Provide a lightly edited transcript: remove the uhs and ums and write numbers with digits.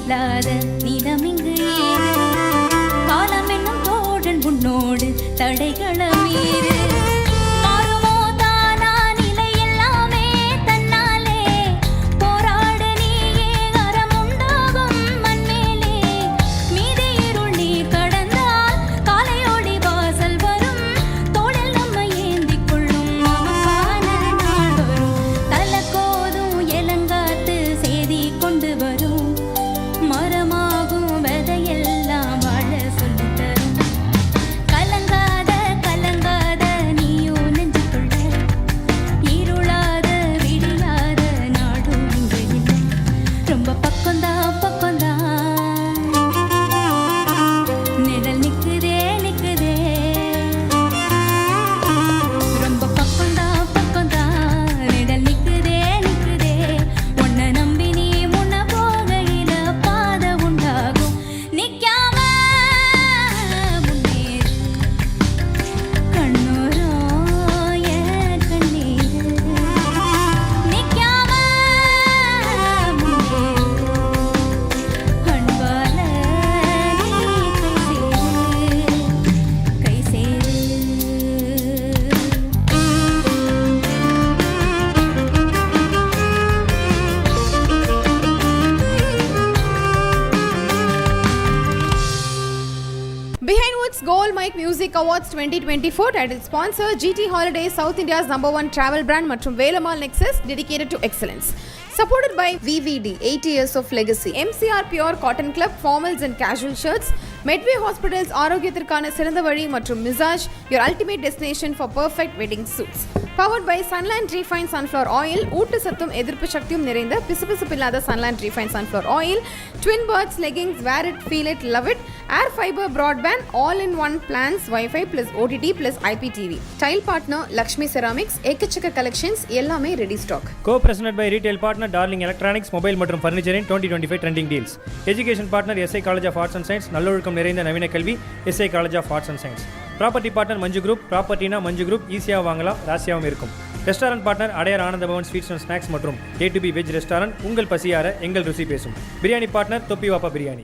இல்லாத நிலமிங்கு ஏது காலம் என்னும் தோழன் உன்னோடு தடைகள மீறு Gold Mike Music Awards 2024 title sponsor GT Holidays, South India's #1 travel brand மற்றும் Velammal Nexus dedicated to excellence. Supported by VVD, 80 years of legacy. MCR Pure Cotton Club, formals and casual shirts. Medway Hospitals, ஆரோக்கியத்திற்கான சிறந்த வழி மற்றும் Mizaj, your ultimate destination for perfect wedding suits. Powered by Sunland Refined Sunflower Oil, ஊட்டு சத்தும் எதிர்ப்பு சக்தியும் நிறைந்த பிசுபிசுப்பில்லாத Sunland Refined Sunflower Oil, Twin Birds leggings, wear it, feel it, love it, Air Fiber Broadband, all-in-one plans, Wi-Fi plus OTT plus IPTV. Tile partner Lakshmi Ceramics, ஏக்கச்சக்க collections, எல்லாமே ready stock. Co-presented by retail partner Darling Electronics, mobile மற்றும் furniture in 2025 trending deals. Education partner SI College of Arts and Science, நல்லொழுக்கம் நிறைந்த நவீன கல்வி SI College of Arts and Science. Property partner Manju group, ப்ராப்பர்ட்டினா Manju group, ஈஸியாக வாங்கலாம், ராசியாகவும் இருக்கும். Restaurant partner Adyar Ananda Bhavan sweets and snacks மற்றும் A to B veg restaurant, உங்கள் பசியார எங்கள் ருசி பேசும். பிரியாணி பார்ட்னர் தொப்பி வாப்பா பிரியாணி.